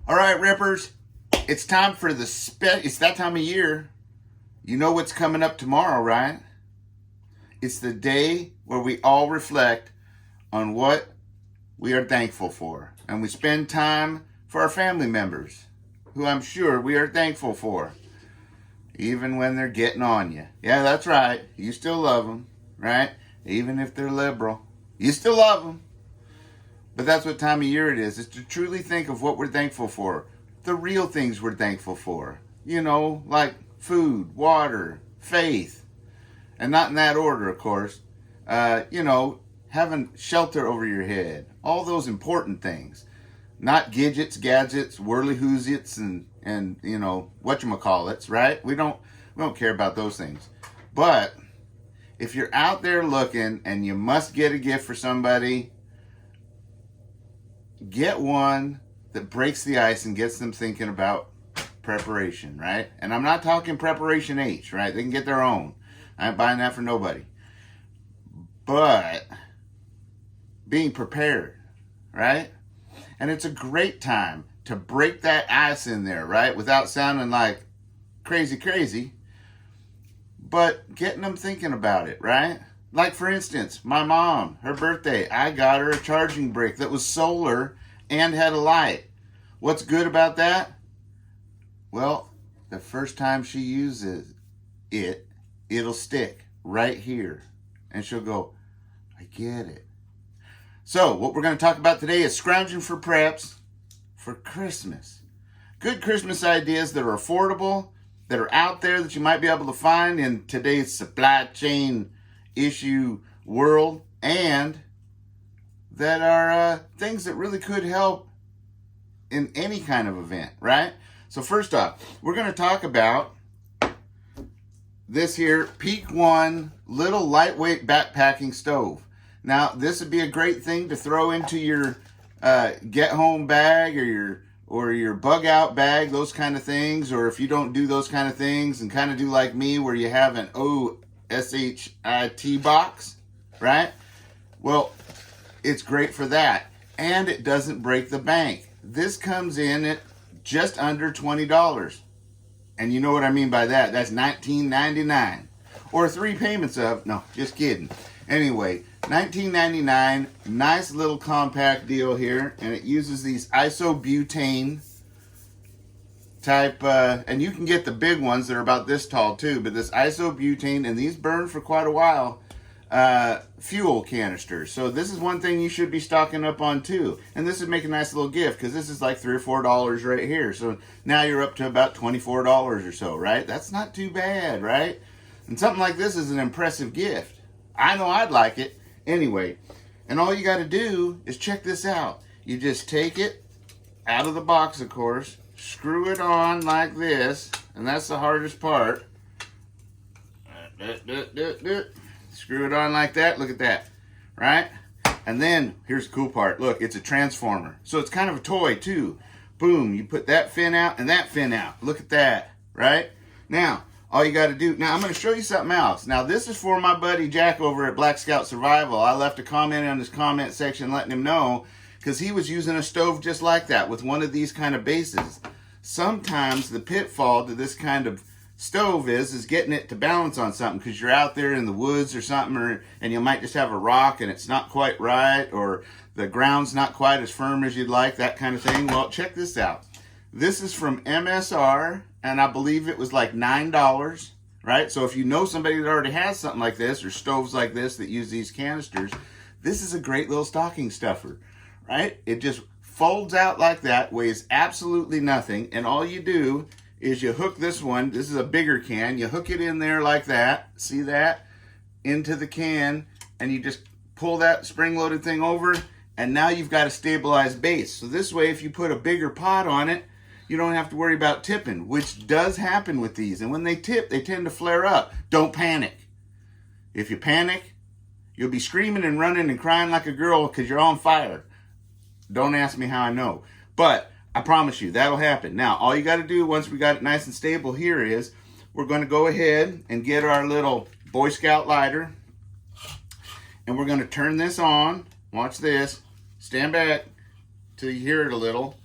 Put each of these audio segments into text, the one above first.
All right, Rippers, it's time for it's that time of year. You know what's coming up tomorrow, right? It's the day where we all reflect on what we are thankful for. And we spend time for our family members, who I'm sure we are thankful for, even when they're getting on you. Yeah, that's right. You still love them, right? Even if they're liberal, you still love them. But that's what time of year it is to truly think of what we're thankful for. The real things we're thankful for. You know, like food, water, faith. And not in that order, of course. Having shelter over your head. All those important things. Not gadgets, whirly-hoosiets, and whatchamacallits, right? We don't care about those things. But if you're out there looking and you must get a gift for somebody, get one that breaks the ice and gets them thinking about preparation, right? And I'm not talking preparation H, right? They can get their own. I ain't buying that for nobody. But being prepared, right? And it's a great time to break that ice in there, right? Without sounding like crazy, but getting them thinking about it, right? Like, for instance, my mom, her birthday, I got her a charging brick that was solar and had a light. What's good about that? Well, the first time she uses it, it'll stick right here. And she'll go, I get it. So, what we're going to talk about today is scrounging for preps for Christmas. Good Christmas ideas that are affordable, that are out there that you might be able to find in today's supply chain issue world, and that are things that really could help in any kind of event, right? So first off, we're going to talk about this here Peak One little lightweight backpacking stove. Now, this would be a great thing to throw into your get home bag or your bug out bag, those kind of things. Or if you don't do those kind of things and kind of do like me, where you have an OSHIT box, right? Well, it's great for that. And it doesn't break the bank. This comes in at just under $20. And you know what I mean by that. That's $19.99. Or 3 payments of, no, just kidding. Anyway, $19.99, nice little compact deal here. And it uses these isobutane type, and you can get the big ones that are about this tall too, but this isobutane, and these burn for quite a while, fuel canisters. So this is one thing you should be stocking up on too. And this would make a nice little gift, because this is like $3 or $4 right here. So now you're up to about $24 or so, right? That's not too bad, right? And something like this is an impressive gift. I know I'd like it. Anyway, and all you got to do is check this out. You just take it out of the box, of course, screw it on like this, and that's the hardest part. Screw it on like that. Look at that, right? And then here's the cool part. Look, it's a transformer, so it's kind of a toy too. Boom, you put that fin out and that fin out. Look at that, right? Now, all you got to do, now I'm going to show you something else. Now, this is for my buddy Jack over at Black Scout Survival. I left a comment on his comment section letting him know, because he was using a stove just like that with one of these kind of bases. Sometimes the pitfall to this kind of stove is getting it to balance on something, because you're out there in the woods or something, and you might just have a rock and it's not quite right, or the ground's not quite as firm as you'd like, that kind of thing. Well, check this out. This is from MSR, and I believe it was like $9, right? So if you know somebody that already has something like this, or stoves like this that use these canisters, this is a great little stocking stuffer, right? It just folds out like that, weighs absolutely nothing, and all you do is you hook this one, this is a bigger can, you hook it in there like that, see that? Into the can, and you just pull that spring-loaded thing over, and now you've got a stabilized base. So this way, if you put a bigger pot on it, you don't have to worry about tipping, which does happen with these. And when they tip, they tend to flare up. Don't panic. If you panic, you'll be screaming and running and crying like a girl because you're on fire. Don't ask me how I know. But I promise you, that'll happen. Now, all you got to do once we got it nice and stable here is we're going to go ahead and get our little Boy Scout lighter. And we're going to turn this on. Watch this. Stand back till you hear it a little.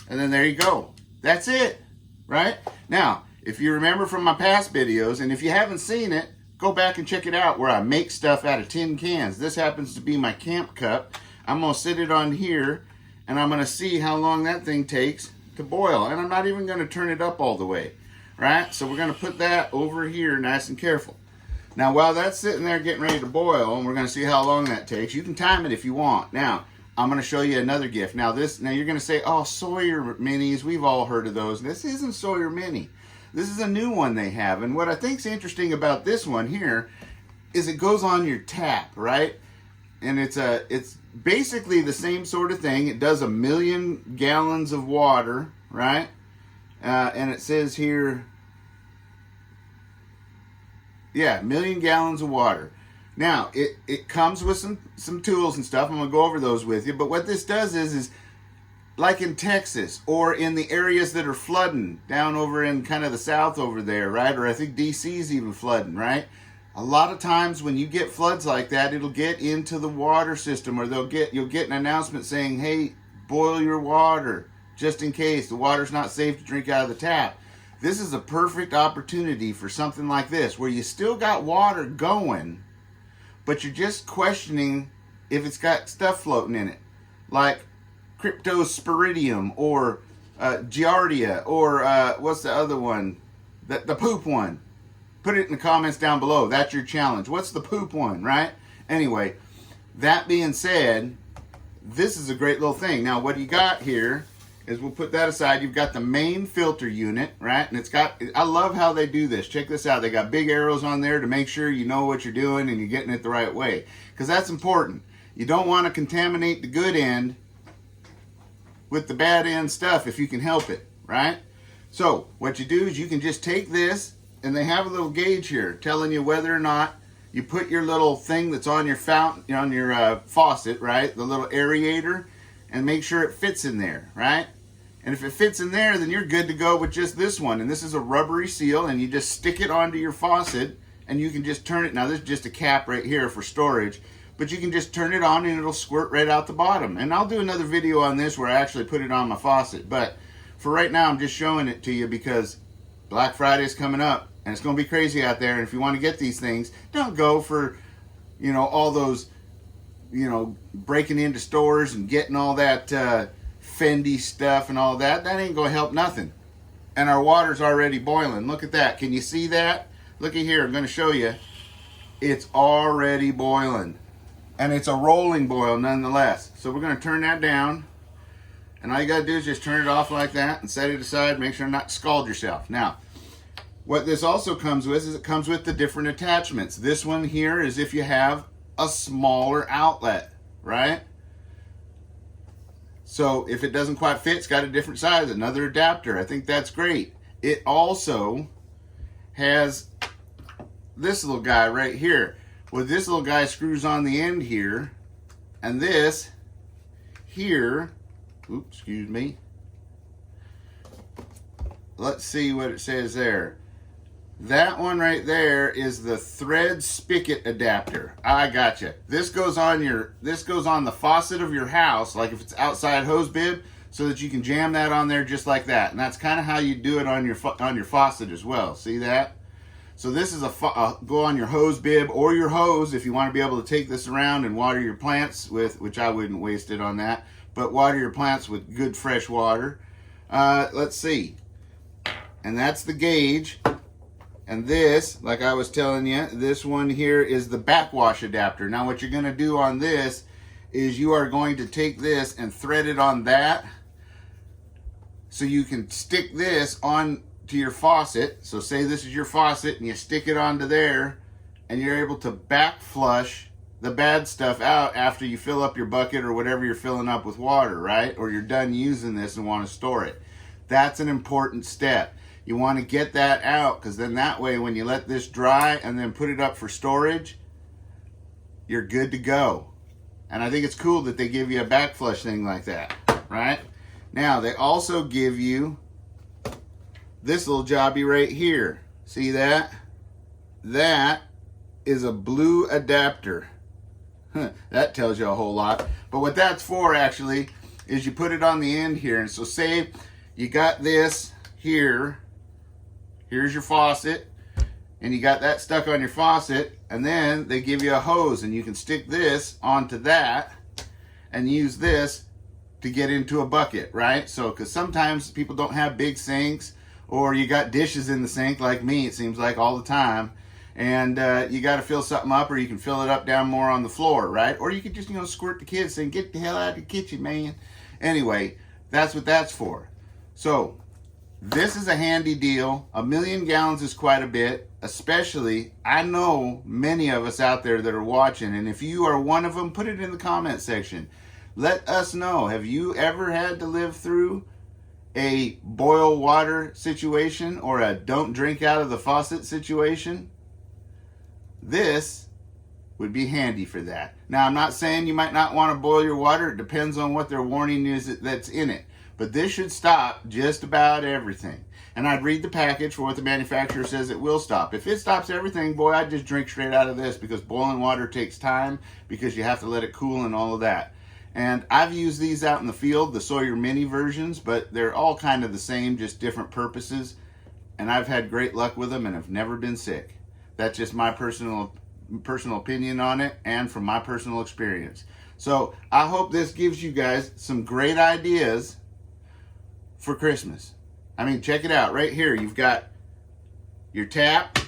And then there you go. That's it, right? Now, if you remember from my past videos, and if you haven't seen it, go back and check it out where I make stuff out of tin cans. This happens to be my camp cup. I'm going to sit it on here, and I'm going to see how long that thing takes to boil. And I'm not even going to turn it up all the way, right? So we're going to put that over here nice and careful. Now, while that's sitting there getting ready to boil, and we're going to see how long that takes, you can time it if you want. Now, I'm going to show you another gift. Now you're going to say, oh, Sawyer minis, we've all heard of those. This isn't Sawyer mini. This is a new one they have. And what I think is interesting about this one here is it goes on your tap, right? And it's basically the same sort of thing. It does 1 million gallons of water, right? And it says here, yeah, 1 million gallons of water. Now, it comes with some tools and stuff. I'm going to go over those with you. But what this does is like in Texas or in the areas that are flooding down over in kind of the south over there, right? Or I think DC's even flooding, right? A lot of times when you get floods like that, it'll get into the water system, or you'll get an announcement saying, hey, boil your water just in case the water's not safe to drink out of the tap. This is a perfect opportunity for something like this where you still got water going, but you're just questioning if it's got stuff floating in it, like cryptosporidium or giardia or what's the other one? The poop one. Put it in the comments down below. That's your challenge. What's the poop one, right? Anyway, that being said, this is a great little thing. Now, what you got here is, we'll put that aside. You've got the main filter unit, right? And it's got, I love how they do this. Check this out. They got big arrows on there to make sure you know what you're doing and you're getting it the right way. Because that's important. You don't want to contaminate the good end with the bad end stuff if you can help it, right? So what you do is you can just take this, and they have a little gauge here telling you whether or not you put your little thing that's on your fountain, on your faucet, right? The little aerator, and make sure it fits in there, right? And if it fits in there, then you're good to go with just this one. And this is a rubbery seal, and you just stick it onto your faucet, and you can just turn it. Now, this is just a cap right here for storage, but you can just turn it on, and it'll squirt right out the bottom. And I'll do another video on this where I actually put it on my faucet. But for right now, I'm just showing it to you because Black Friday is coming up, and it's going to be crazy out there. And if you want to get these things, don't go for, all those, breaking into stores and getting all that Fendi stuff and all that. That ain't going to help nothing. And our water's already boiling. Look at that. Can you see that? Look at here. I'm going to show you. It's already boiling. And it's a rolling boil nonetheless. So we're going to turn that down. And all you got to do is just turn it off like that and set it aside. Make sure not to scald yourself. Now, what this also comes with is it comes with the different attachments. This one here is if you have a smaller outlet, right? So if it doesn't quite fit, it's got a different size, another adapter. I think that's great. It also has this little guy right here. Well, this little guy screws on the end here, and this here, oops, excuse me. Let's see what it says there. That one right there is the thread spigot adapter. I gotcha. This goes on the faucet of your house, like if it's outside hose bib, so that you can jam that on there just like that. And that's kind of how you do it on your faucet as well. See that? So this is go on your hose bib or your hose if you want to be able to take this around and water your plants with, which I wouldn't waste it on that, but water your plants with good fresh water. Let's see. And that's the gauge. And this, like I was telling you, this one here is the backwash adapter. Now what you're going to do on this is you are going to take this and thread it on that so you can stick this on to your faucet. So say this is your faucet and you stick it onto there and you're able to back flush the bad stuff out after you fill up your bucket or whatever you're filling up with water, right? Or you're done using this and want to store it. That's an important step. You want to get that out because then that way when you let this dry and then put it up for storage, you're good to go. And I think it's cool that they give you a back flush thing like that, right? Now, they also give you this little jobby right here. See that? That is a blue adapter. That tells you a whole lot. But what that's for actually is you put it on the end here. And so say you got this here, here's your faucet, and you got that stuck on your faucet, and then they give you a hose, and you can stick this onto that and use this to get into a bucket, right? So, because sometimes people don't have big sinks, or you got dishes in the sink like me, it seems like all the time, and you got to fill something up, or you can fill it up down more on the floor, right? Or you could just, squirt the kids saying, get the hell out of the kitchen, man. Anyway, that's what that's for. So, this is a handy deal. 1,000,000 gallons is quite a bit, especially, I know many of us out there that are watching, and if you are one of them, put it in the comment section. Let us know, have you ever had to live through a boil water situation or a don't drink out of the faucet situation? This would be handy for that. Now, I'm not saying you might not want to boil your water. It depends on what their warning is that's in it. But this should stop just about everything. And I'd read the package for what the manufacturer says it will stop. If it stops everything, boy, I'd just drink straight out of this, because boiling water takes time, because you have to let it cool and all of that. And I've used these out in the field, the Sawyer Mini versions, but they're all kind of the same, just different purposes. And I've had great luck with them and have never been sick. That's just my personal opinion on it, and from my personal experience. So I hope this gives you guys some great ideas for Christmas. I mean, check it out right here. You've got your tap,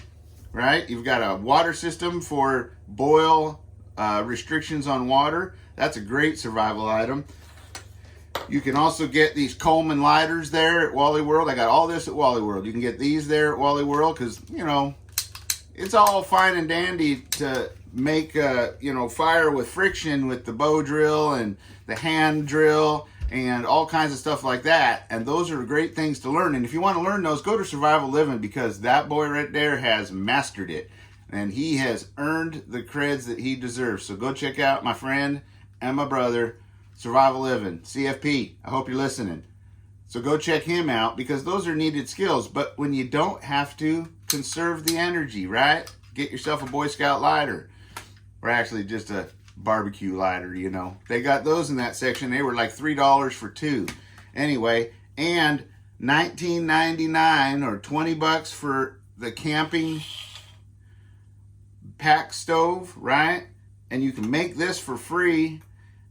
right? You've got a water system for boil restrictions on water. That's a great survival item. You can also get these Coleman lighters there at Wally World. I got all this at Wally World. You can get these there at Wally World, because, it's all fine and dandy to make, fire with friction with the bow drill and the hand drill and all kinds of stuff like that. And those are great things to learn. And if you want to learn those, go to Survival Living, because that boy right there has mastered it. And he has earned the creds that he deserves. So go check out my friend and my brother, Survival Living, CFP. I hope you're listening. So go check him out, because those are needed skills. But when you don't have to, conserve the energy, right? Get yourself a Boy Scout lighter, or actually just a barbecue lighter, They got those in that section. They were like $3 for 2. Anyway, and $19.99 or $20 for the camping pack stove, right? And you can make this for free,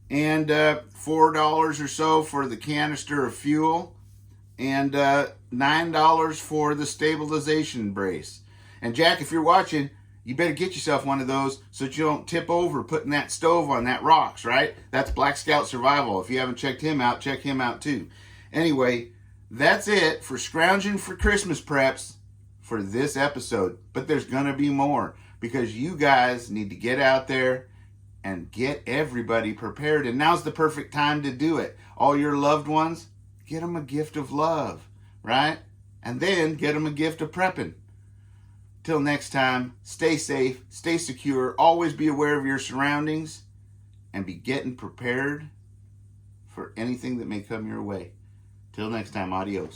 and $4 or so for the canister of fuel, and $9 for the stabilization brace. And Jack, if you're watching, you better get yourself one of those so that you don't tip over putting that stove on that rocks, right? That's Black Scout Survival. If you haven't checked him out, check him out too. Anyway, that's it for Scrounging for Christmas preps for this episode. But there's going to be more, because you guys need to get out there and get everybody prepared. And now's the perfect time to do it. All your loved ones, get them a gift of love, right? And then get them a gift of prepping. Till next time, stay safe, stay secure, always be aware of your surroundings, and be getting prepared for anything that may come your way. Till next time, adios.